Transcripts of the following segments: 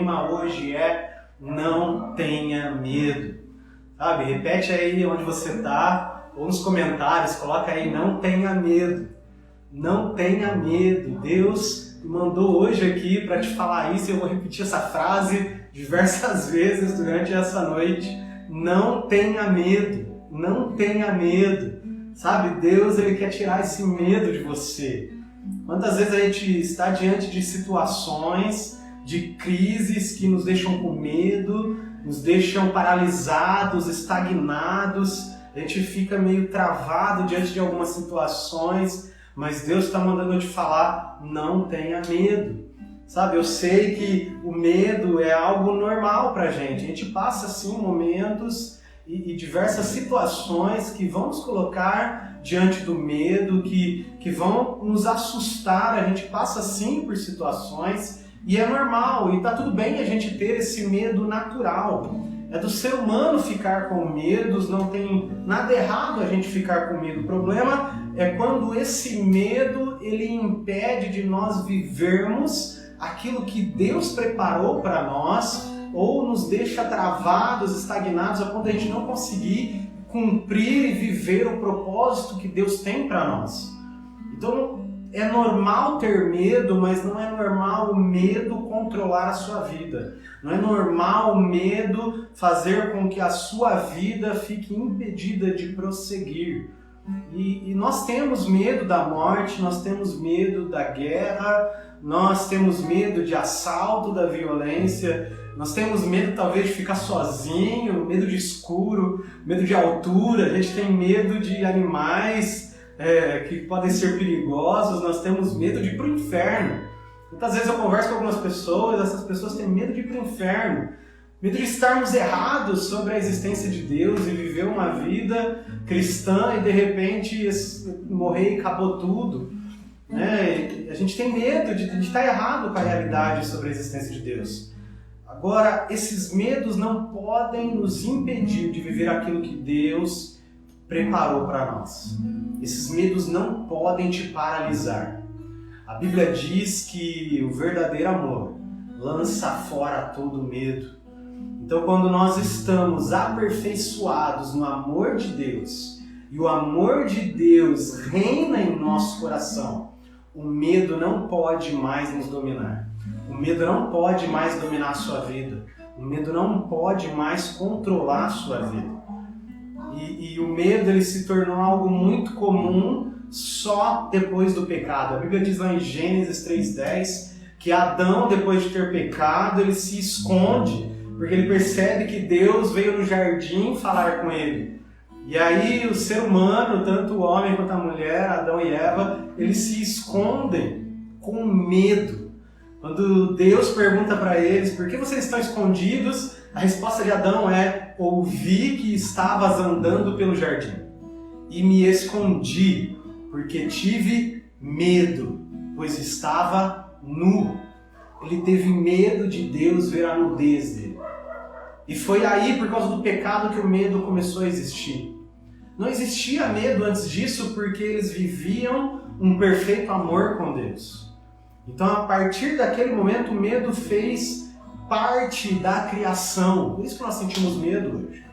tema hoje é não tenha medo. Sabe, repete aí onde você está, ou nos comentários, coloca aí, não tenha medo. Não tenha medo. Deus me mandou hoje aqui para te falar isso, e eu vou repetir essa frase diversas vezes durante essa noite. Não tenha medo. Não tenha medo. Sabe, Deus ele quer tirar esse medo de você. Quantas vezes a gente está diante de situações, de crises que nos deixam com medo, nos deixam paralisados, estagnados, a gente fica meio travado diante de algumas situações, mas Deus está mandando eu te falar, não tenha medo. Sabe, eu sei que o medo é algo normal pra gente, a gente passa assim momentos e diversas situações que vão nos colocar diante do medo, que vão nos assustar, a gente passa sim por situações e é normal, e tá tudo bem a gente ter esse medo natural. É do ser humano ficar com medos, não tem nada errado a gente ficar com medo. O problema é quando esse medo ele impede de nós vivermos aquilo que Deus preparou para nós, ou nos deixa travados, estagnados, a ponto de a gente não conseguir cumprir e viver o propósito que Deus tem para nós. Então, é normal ter medo, mas não é normal o medo controlar a sua vida. Não é normal o medo fazer com que a sua vida fique impedida de prosseguir. E nós temos medo da morte, nós temos medo da guerra, nós temos medo de assalto, da violência, nós temos medo talvez de ficar sozinho, medo de escuro, medo de altura, a gente tem medo de animais que podem ser perigosos, nós temos medo de ir para o inferno. Muitas vezes eu converso com algumas pessoas, essas pessoas têm medo de ir para o inferno, medo de estarmos errados sobre a existência de Deus e viver uma vida cristã e de repente morrer e acabou tudo. A gente tem medo de estar errado com a realidade sobre a existência de Deus. Agora, esses medos não podem nos impedir de viver aquilo que Deus preparou para nós. Esses medos não podem te paralisar. A Bíblia diz que o verdadeiro amor lança fora todo medo. Então, quando nós estamos aperfeiçoados no amor de Deus e o amor de Deus reina em nosso coração, o medo não pode mais nos dominar. O medo não pode mais dominar a sua vida. O medo não pode mais controlar a sua vida. E o medo ele se tornou algo muito comum só depois do pecado. A Bíblia diz lá em Gênesis 3:10 que Adão, depois de ter pecado, ele se esconde, porque ele percebe que Deus veio no jardim falar com ele. E aí o ser humano, tanto o homem quanto a mulher, Adão e Eva, eles se escondem com medo. Quando Deus pergunta para eles, por que vocês estão escondidos? A resposta de Adão é, ouvi que estavas andando pelo jardim e me escondi, porque tive medo, pois estava nu. Ele teve medo de Deus ver a nudez dele. E foi aí, por causa do pecado, que o medo começou a existir. Não existia medo antes disso porque eles viviam um perfeito amor com Deus. Então, a partir daquele momento, o medo fez parte da criação. Por isso que nós sentimos medo hoje.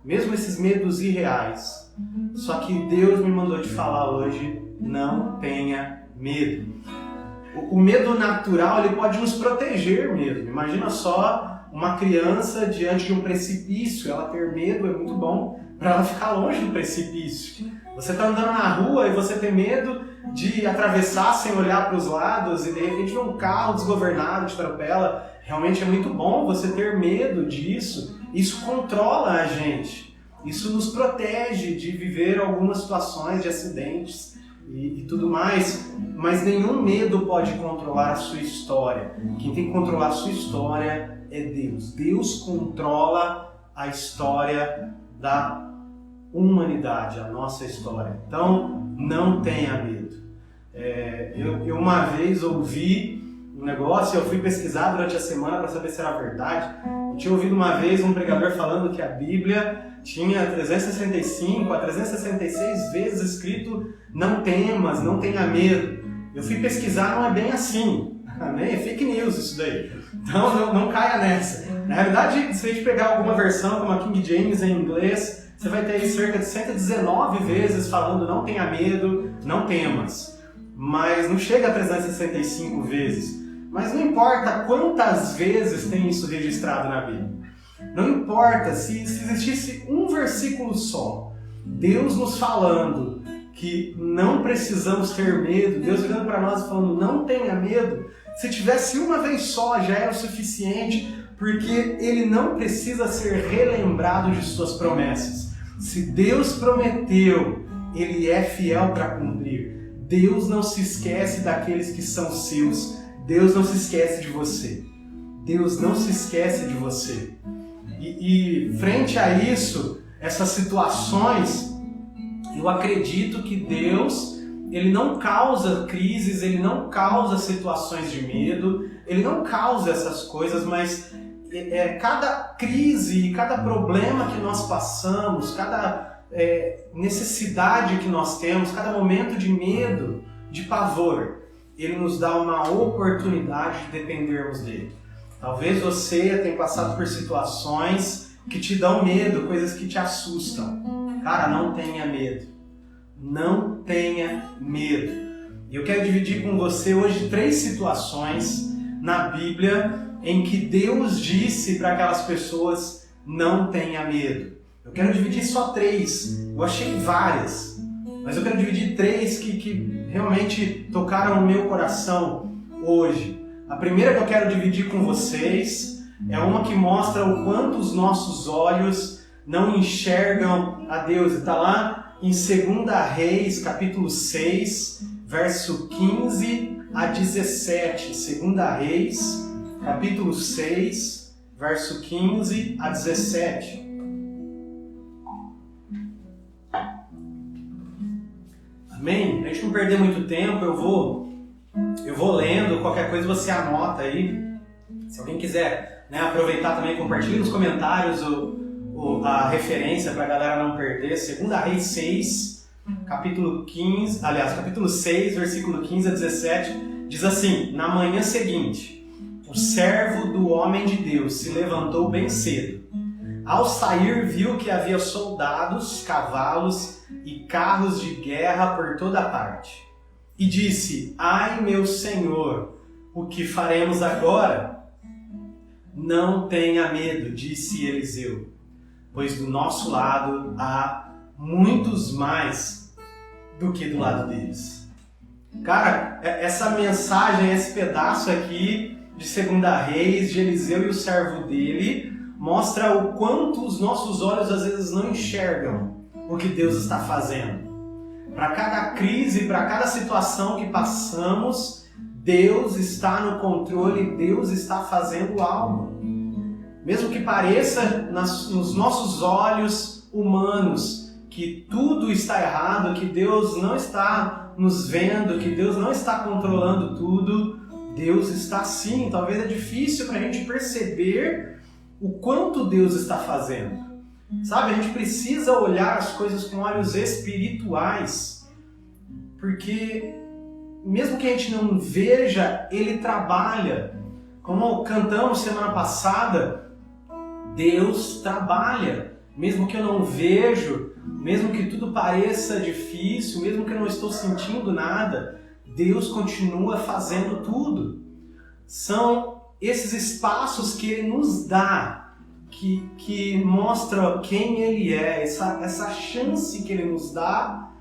Mesmo esses medos irreais. Só que Deus me mandou te falar hoje, não tenha medo. O medo natural ele pode nos proteger mesmo. Imagina só uma criança diante de um precipício, ela ter medo é muito bom para ela ficar longe do precipício. Você está andando na rua e você tem medo de atravessar sem olhar para os lados e de repente vem um carro desgovernado te atropela. Realmente é muito bom você ter medo disso. Isso controla a gente. Isso nos protege de viver algumas situações de acidentes e tudo mais. Mas nenhum medo pode controlar a sua história. Quem tem que controlar a sua história é Deus. Deus controla a história da humanidade, a nossa história. Então, não tenha medo. Eu uma vez ouvi um negócio, eu fui pesquisar durante a semana para saber se era verdade. Eu tinha ouvido uma vez um pregador falando que a Bíblia tinha 365 a 366 vezes escrito não temas, não tenha medo. Eu fui pesquisar, não é bem assim. Amém? É fake news isso daí. Então não caia nessa. Na realidade, se a gente pegar alguma versão, como a King James em inglês, você vai ter aí cerca de 119 vezes falando não tenha medo, não temas. Mas não chega a 365 vezes. Mas não importa quantas vezes tem isso registrado na Bíblia. Não importa se existisse um versículo só, Deus nos falando que não precisamos ter medo, Deus olhando para nós e falando não tenha medo, se tivesse uma vez só já era o suficiente, porque Ele não precisa ser relembrado de suas promessas. Se Deus prometeu, Ele é fiel para cumprir. Deus não se esquece daqueles que são seus. Deus não se esquece de você. Deus não se esquece de você. E frente a isso, essas situações, eu acredito que Deus, Ele não causa crises, Ele não causa situações de medo, Ele não causa essas coisas, mas cada crise, cada problema que nós passamos, cada necessidade que nós temos, cada momento de medo, de pavor, Ele nos dá uma oportunidade de dependermos dEle. Talvez você tenha passado por situações que te dão medo, coisas que te assustam. Cara, não tenha medo. Não tenha medo. E eu quero dividir com você hoje 3 situações na Bíblia em que Deus disse para aquelas pessoas não tenha medo. Eu quero dividir só 3. Eu achei várias, mas eu quero dividir 3 que realmente tocaram o meu coração hoje. A primeira que eu quero dividir com vocês é uma que mostra o quanto os nossos olhos não enxergam a Deus. Está lá em 2 Reis, capítulo 6, verso 15 a 17. 2 Reis, capítulo 6, verso 15 a 17. Amém? Para a gente não perder muito tempo, eu vou lendo, qualquer coisa você anota aí. Se alguém quiser aproveitar também, compartilhe nos comentários a referência para a galera não perder. 2 Reis 6, capítulo 6, versículo 15 a 17, diz assim: Na manhã seguinte, o servo do homem de Deus se levantou bem cedo. Ao sair, viu que havia soldados, cavalos e carros de guerra por toda parte. E disse: Ai, meu Senhor, o que faremos agora? Não tenha medo, disse Eliseu, pois do nosso lado há muitos mais do que do lado deles. Cara, essa mensagem, esse pedaço aqui de 2 Reis, de Eliseu e o servo dele, mostra o quanto os nossos olhos às vezes não enxergam o que Deus está fazendo. Para cada crise, para cada situação que passamos, Deus está no controle, Deus está fazendo algo. Mesmo que pareça nos nossos olhos humanos que tudo está errado, que Deus não está nos vendo, que Deus não está controlando tudo, Deus está sim. Talvez é difícil para a gente perceber o quanto Deus está fazendo. Sabe, a gente precisa olhar as coisas com olhos espirituais, porque mesmo que a gente não veja, Ele trabalha. Como cantamos semana passada, Deus trabalha. Mesmo que eu não vejo, mesmo que tudo pareça difícil, mesmo que eu não estou sentindo nada, Deus continua fazendo tudo. São esses espaços que Ele nos dá, que mostra quem Ele é, essa chance que Ele nos dá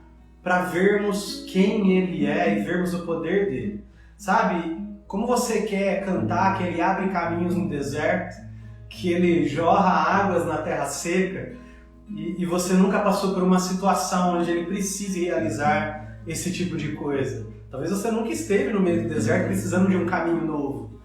para vermos quem Ele é e vermos o poder dEle. Sabe, como você quer cantar que Ele abre caminhos no deserto, que Ele jorra águas na terra seca, e você nunca passou por uma situação onde Ele precise realizar esse tipo de coisa. Talvez você nunca esteve no meio do deserto precisando de um caminho novo.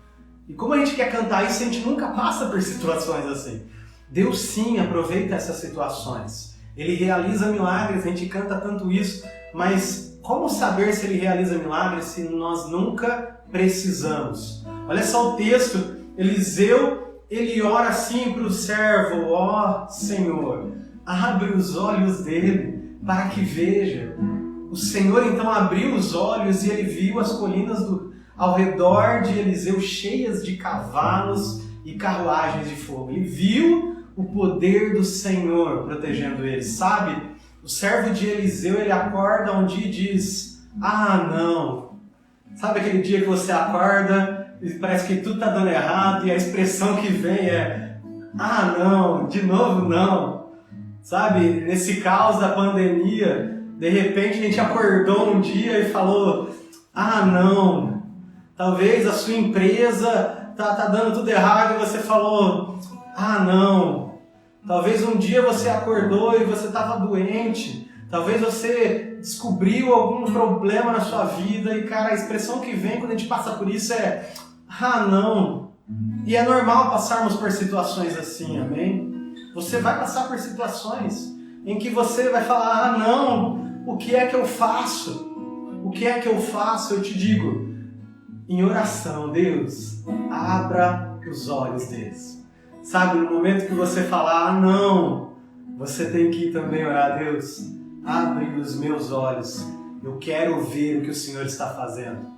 E como a gente quer cantar isso, a gente nunca passa por situações assim. Deus sim aproveita essas situações. Ele realiza milagres, a gente canta tanto isso, mas como saber se Ele realiza milagres se nós nunca precisamos? Olha só o texto, Eliseu, ele ora assim para o servo: ó Senhor, abre os olhos dele para que veja. O Senhor então abriu os olhos e ele viu as colinas ao redor de Eliseu cheias de cavalos e carruagens de fogo. Ele viu o poder do Senhor protegendo ele. Sabe, o servo de Eliseu, ele acorda um dia e diz: ah, não. Sabe aquele dia que você acorda e parece que tudo está dando errado e a expressão que vem é: ah, não, de novo não. Sabe, nesse caos da pandemia, de repente a gente acordou um dia e falou: ah, não. Talvez a sua empresa tá dando tudo errado e você falou: ah, não. Talvez um dia você acordou e você estava doente. Talvez você descobriu algum problema na sua vida e, cara, a expressão que vem quando a gente passa por isso é: ah, não. E é normal passarmos por situações assim, amém? Você vai passar por situações em que você vai falar: ah, não, o que é que eu faço? O que é que eu faço? Eu te digo, em oração, Deus, abra os olhos deles. Sabe, no momento que você falar: ah, não, você tem que ir também orar: Deus, abre os meus olhos, eu quero ver o que o Senhor está fazendo.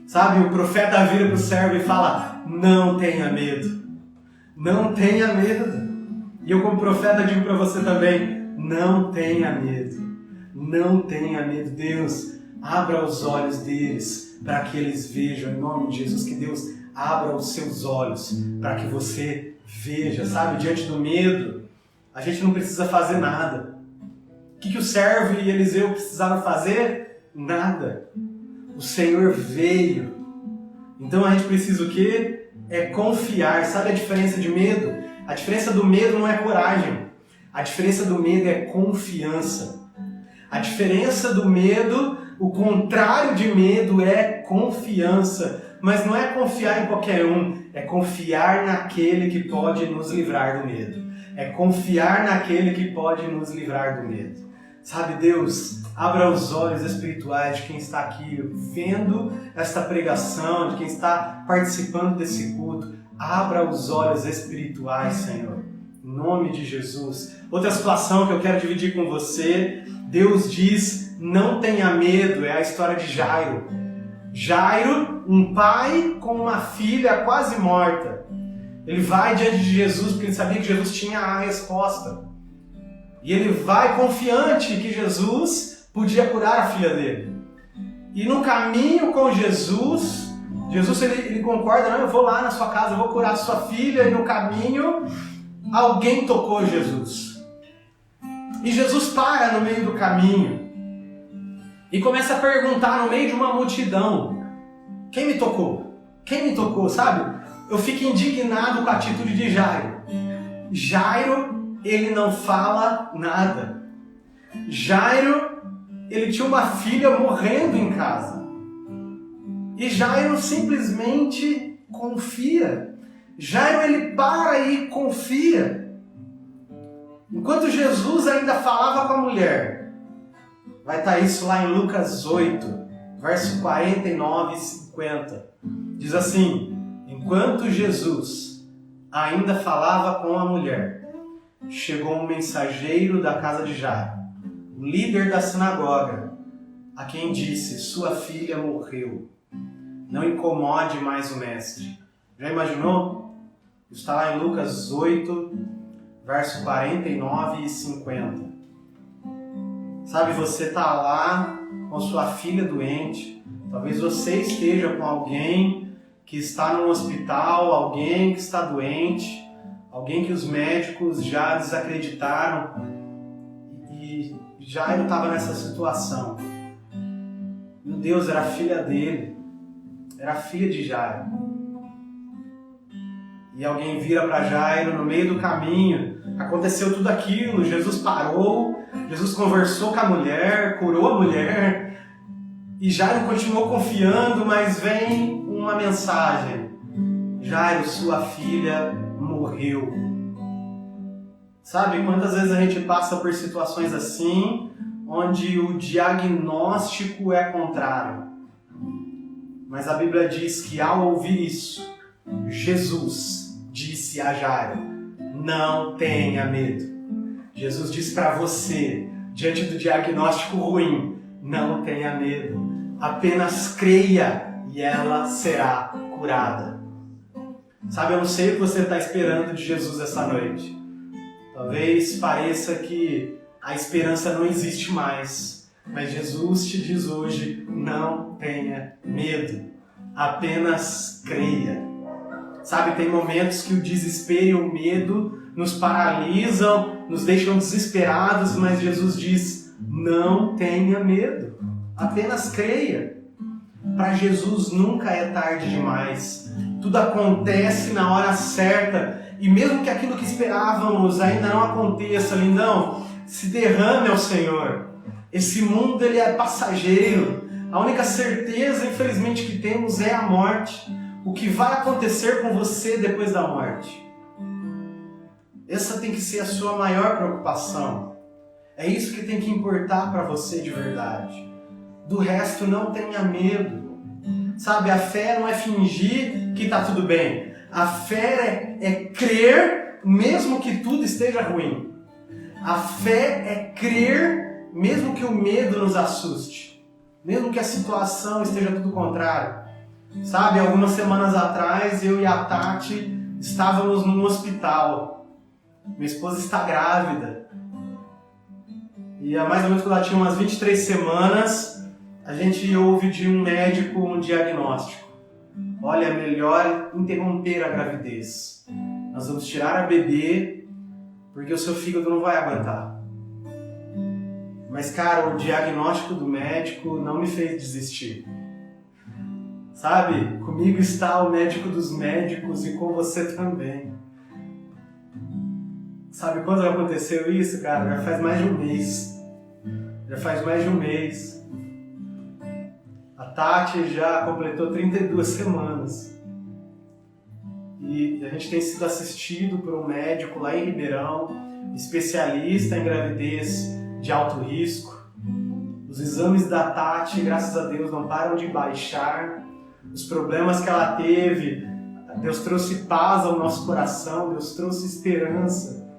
Sabe, o profeta vira para o servo e fala: não tenha medo, não tenha medo. E eu, como profeta, digo para você também: não tenha medo, não tenha medo. Deus, abra os olhos deles para que eles vejam, em nome de Jesus, que Deus abra os seus olhos para que você veja. Sabe, diante do medo, a gente não precisa fazer nada. O que o servo e Eliseu precisaram fazer? Nada. O Senhor veio. Então a gente precisa o quê? É confiar. Sabe a diferença de medo? A diferença do medo não é coragem. A diferença do medo é confiança. A diferença do medo, o contrário de medo, é confiança. Mas não é confiar em qualquer um, é confiar naquele que pode nos livrar do medo. É confiar naquele que pode nos livrar do medo. Sabe, Deus, abra os olhos espirituais de quem está aqui vendo esta pregação, de quem está participando desse culto. Abra os olhos espirituais, Senhor, em nome de Jesus. Outra situação que eu quero dividir com você, Deus diz: não tenha medo, é a história de Jairo. Jairo, um pai com uma filha quase morta. Ele vai diante de Jesus porque ele sabia que Jesus tinha a resposta. E ele vai confiante que Jesus podia curar a filha dele. E no caminho com Jesus ele concorda: não, eu vou lá na sua casa, eu vou curar a sua filha. E no caminho, alguém tocou Jesus. E Jesus para no meio do caminho e começa a perguntar no meio de uma multidão: quem me tocou? Quem me tocou, sabe? Eu fico indignado com a atitude de Jairo. Jairo, ele não fala nada. Jairo, ele tinha uma filha morrendo em casa. E Jairo simplesmente confia. Jairo, ele para e confia. Enquanto Jesus ainda falava com a mulher. Vai estar isso lá em Lucas 8, verso 49 e 50. Diz assim: enquanto Jesus ainda falava com a mulher, chegou um mensageiro da casa de Jairo, o líder da sinagoga, a quem disse: sua filha morreu. Não incomode mais o mestre. Já imaginou? Está lá em Lucas 8, verso 49 e 50. Sabe, você está lá com sua filha doente. Talvez você esteja com alguém que está no hospital, alguém que está doente, alguém que os médicos já desacreditaram. E Jairo estava nessa situação. Meu Deus, era a filha dele. Era a filha de Jairo. E alguém vira para Jairo no meio do caminho. Aconteceu tudo aquilo. Jesus parou. Jesus conversou com a mulher, curou a mulher. E Jairo continuou confiando, mas vem uma mensagem: Jairo, sua filha morreu. Sabe, quantas vezes a gente passa por situações assim, onde o diagnóstico é contrário. Mas a Bíblia diz que ao ouvir isso, Jesus disse a Jairo: não tenha medo. Jesus disse para você, diante do diagnóstico ruim: não tenha medo. Apenas creia e ela será curada. Sabe, eu não sei o que você está esperando de Jesus essa noite. Talvez pareça que a esperança não existe mais, mas Jesus te diz hoje, não tenha medo, apenas creia. Sabe, tem momentos que o desespero e o medo nos paralisam, nos deixam desesperados, mas Jesus diz, não tenha medo, apenas creia. Para Jesus nunca é tarde demais, tudo acontece na hora certa, e mesmo que aquilo que esperávamos ainda não aconteça, lindão, se derrame ao Senhor. Esse mundo ele é passageiro, a única certeza, infelizmente, que temos é a morte. O que vai acontecer com você depois da morte? Essa tem que ser a sua maior preocupação. É isso que tem que importar para você de verdade. Do resto, não tenha medo. Sabe, a fé não é fingir que está tudo bem. A fé é crer mesmo que tudo esteja ruim. A fé é crer mesmo que o medo nos assuste. Mesmo que a situação esteja tudo contrário. Sabe, algumas semanas atrás, eu e a Tati estávamos num hospital. Minha esposa está grávida. E há mais ou menos quando ela tinha umas 23 semanas, a gente ouve de um médico um diagnóstico. Olha, é melhor interromper a gravidez. Nós vamos tirar a bebê, porque o seu fígado não vai aguentar. Mas, cara, o diagnóstico do médico não me fez desistir. Sabe, comigo está o médico dos médicos e com você também. Sabe quando aconteceu isso, cara? Já faz mais de um mês. Já faz mais de um mês. A Tati já completou 32 semanas. E a gente tem sido assistido por um médico lá em Ribeirão, especialista em gravidez de alto risco. Os exames da Tati, graças a Deus, não param de baixar. Os problemas que ela teve, Deus trouxe paz ao nosso coração, Deus trouxe esperança.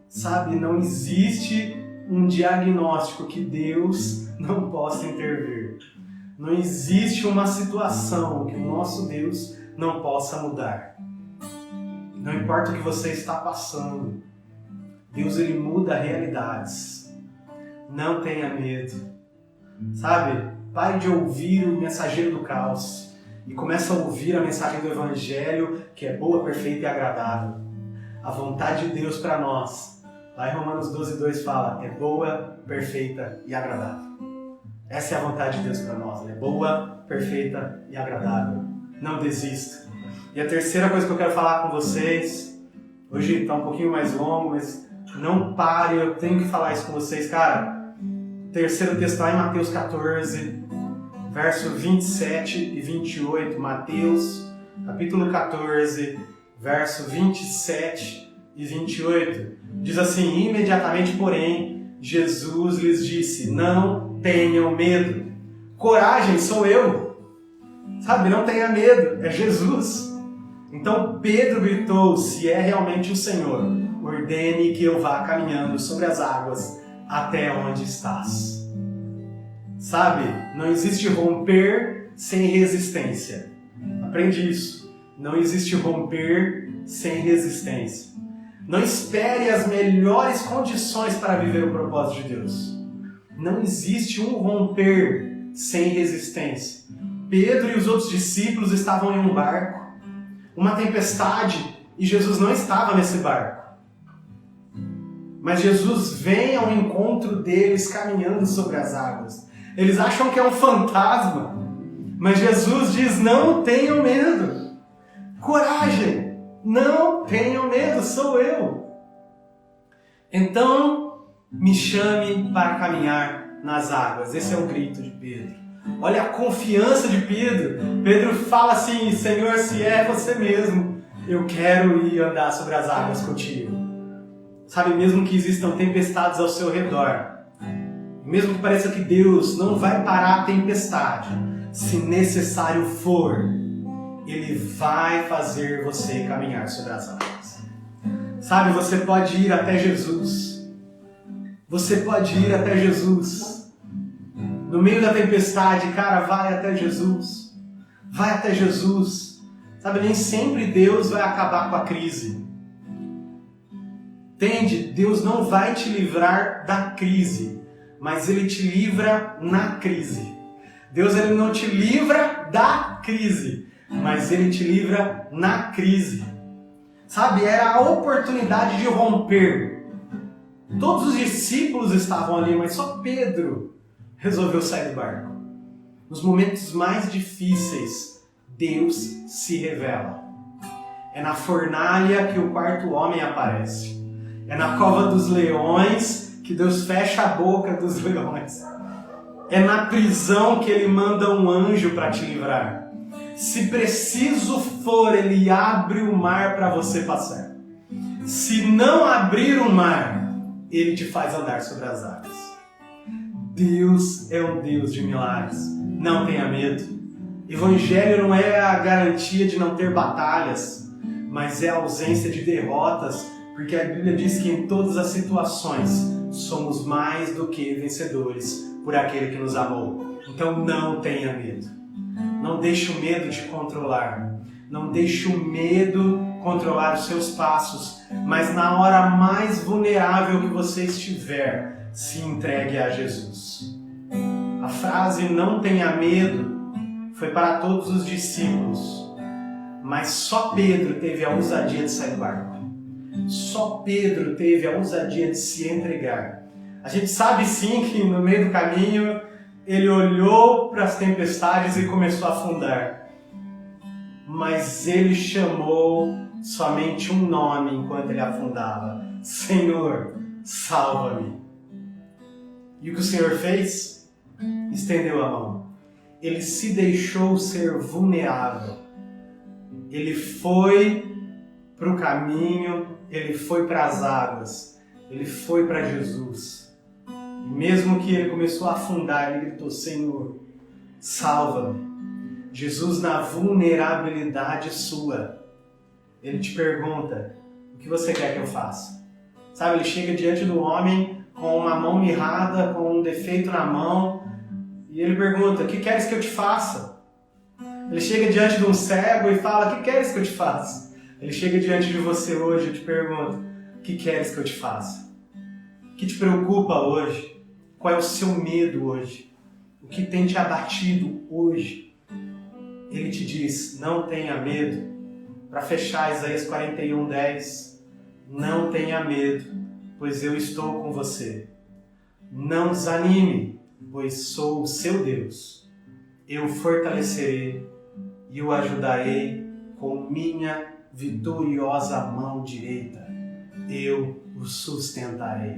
Sabe, não existe um diagnóstico que Deus não possa intervir. Não existe uma situação que o nosso Deus não possa mudar. Não importa o que você está passando, Deus ele muda realidades. Não tenha medo. Sabe? Pare de ouvir o mensageiro do caos e comece a ouvir a mensagem do Evangelho, que é boa, perfeita e agradável. A vontade de Deus para nós. Lá em Romanos 12:2 fala, é boa, perfeita e agradável. Essa é a vontade de Deus para nós. Ela é boa, perfeita e agradável. Não desista. E a terceira coisa que eu quero falar com vocês, hoje está um pouquinho mais longo, mas não pare, eu tenho que falar isso com vocês, cara. Terceiro texto lá em Mateus 14, verso 27 e 28. Mateus, capítulo 14, verso 27 e 28. Diz assim, imediatamente, porém, Jesus lhes disse, não tenham medo. Coragem, sou eu. Sabe, não tenha medo, é Jesus. Então Pedro gritou, se é realmente o Senhor, ordene que eu vá caminhando sobre as águas até onde estás. Sabe, não existe romper sem resistência. Aprende isso. Não existe romper sem resistência. Não espere as melhores condições para viver o propósito de Deus. Não existe um romper sem resistência. Pedro e os outros discípulos estavam em um barco, uma tempestade, e Jesus não estava nesse barco. Mas Jesus vem ao encontro deles caminhando sobre as águas. Eles acham que é um fantasma, mas Jesus diz, não tenham medo. Coragem, não tenham medo, sou eu. Então, me chame para caminhar nas águas. Esse é o grito de Pedro. Olha a confiança de Pedro. Pedro fala assim, Senhor, se é você mesmo, eu quero ir andar sobre as águas contigo. Sabe, mesmo que existam tempestades ao seu redor, mesmo que pareça que Deus não vai parar a tempestade, se necessário for, Ele vai fazer você caminhar sobre as águas. Sabe, você pode ir até Jesus. Você pode ir até Jesus. No meio da tempestade, cara, vai até Jesus. Vai até Jesus. Sabe, nem sempre Deus vai acabar com a crise. Entende? Deus não vai te livrar da crise, mas Ele te livra na crise. Deus ele não te livra da crise, mas Ele te livra na crise. Sabe, era a oportunidade de romper. Todos os discípulos estavam ali, mas só Pedro resolveu sair do barco. Nos momentos mais difíceis, Deus se revela. É na fornalha que o quarto homem aparece. É na cova dos leões que Deus fecha a boca dos leões. É na prisão que Ele manda um anjo para te livrar. Se preciso for, Ele abre o mar para você passar. Se não abrir o mar, Ele te faz andar sobre as águas. Deus é um Deus de milagres. Não tenha medo. Evangelho não é a garantia de não ter batalhas, mas é a ausência de derrotas, porque a Bíblia diz que em todas as situações somos mais do que vencedores por aquele que nos amou. Então não tenha medo. Não deixe o medo te controlar. Não deixe o medo controlar os seus passos. Mas na hora mais vulnerável que você estiver, se entregue a Jesus. A frase "não tenha medo" foi para todos os discípulos. Mas só Pedro teve a ousadia de sair do barco. Só Pedro teve a ousadia de se entregar. A gente sabe sim que no meio do caminho ele olhou para as tempestades e começou a afundar. Mas ele chamou somente um nome enquanto ele afundava: Senhor, salva-me. E o que o Senhor fez? Estendeu a mão. Ele se deixou ser vulnerável. Ele foi para o caminho, ele foi para as águas, ele foi para Jesus. E mesmo que ele começou a afundar, ele gritou: Senhor, salva-me. Jesus, na vulnerabilidade sua, ele te pergunta: o que você quer que eu faça? Sabe, ele chega diante do homem com uma mão mirrada, com um defeito na mão, e ele pergunta: o que queres que eu te faça? Ele chega diante de um cego e fala: o que queres que eu te faça? Ele chega diante de você hoje e te pergunta: o que queres que eu te faça? O que te preocupa hoje? Qual é o seu medo hoje? O que tem te abatido hoje? Ele te diz: não tenha medo. Para fechar, Isaías 41:10, não tenha medo, pois eu estou com você. Não desanime, pois sou o seu Deus. Eu o fortalecerei e o ajudarei com minha vitoriosa mão direita. Eu o sustentarei.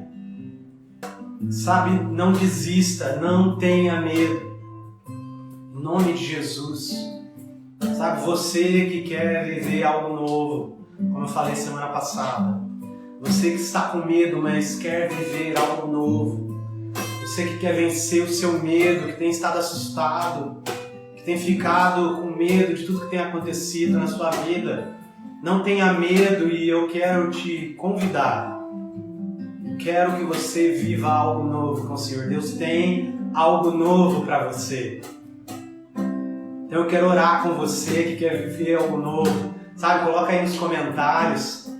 Sabe, não desista, não tenha medo. Em nome de Jesus. Sabe, você que quer viver algo novo, como eu falei semana passada. Você que está com medo, mas quer viver algo novo. Você que quer vencer o seu medo, que tem estado assustado, que tem ficado com medo de tudo que tem acontecido na sua vida. Não tenha medo e eu quero te convidar. Quero que você viva algo novo com o Senhor. Deus tem algo novo para você. Então eu quero orar com você que quer viver algo novo. Sabe, coloca aí nos comentários,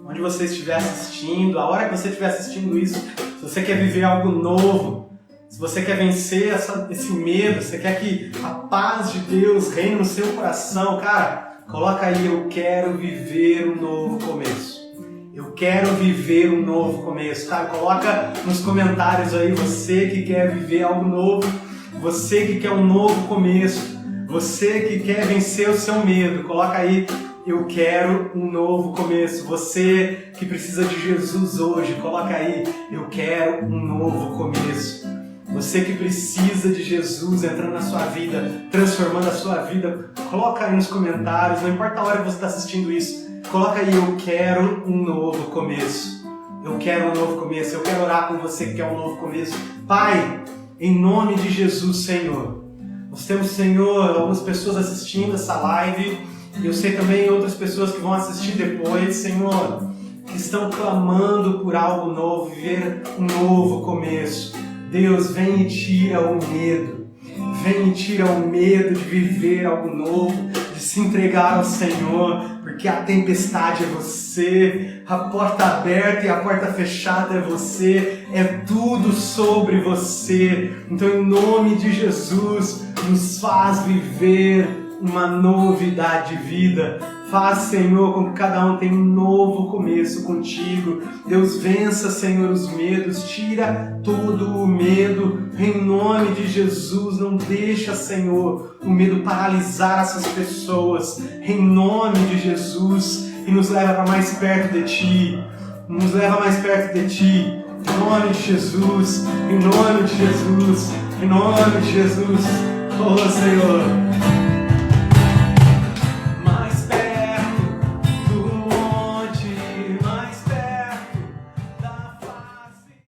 onde você estiver assistindo, a hora que você estiver assistindo isso, se você quer viver algo novo, se você quer vencer esse medo, você quer que a paz de Deus reine no seu coração, cara, coloca aí: eu quero viver um novo começo. Eu quero viver um novo começo. Cara, coloca nos comentários aí, você que quer viver algo novo, você que quer um novo começo, você que quer vencer o seu medo, coloca aí: eu quero um novo começo. Você que precisa de Jesus hoje, coloca aí: eu quero um novo começo. Você que precisa de Jesus entrando na sua vida, transformando a sua vida, coloca aí nos comentários, não importa a hora que você está assistindo isso, coloca aí: eu quero um novo começo. Eu quero um novo começo. Eu quero orar com você que quer um novo começo. Pai, em nome de Jesus, Senhor, nós temos, Senhor, algumas pessoas assistindo essa live, e eu sei também outras pessoas que vão assistir depois, Senhor, que estão clamando por algo novo, viver um novo começo. Deus, vem e tira o medo. Vem e tira o medo de viver algo novo, de se entregar ao Senhor, porque a tempestade é você, a porta aberta e a porta fechada é você, é tudo sobre você. Então, em nome de Jesus, nos faz viver uma novidade de vida. Faz, Senhor, com que cada um tenha um novo começo contigo. Deus, vença, Senhor, os medos, tira todo o medo, em nome de Jesus. Não deixa, Senhor, o medo paralisar essas pessoas, em nome de Jesus, e nos leva para mais perto de Ti, nos leva mais perto de Ti, em nome de Jesus, em nome de Jesus, em nome de Jesus. Oh, Senhor.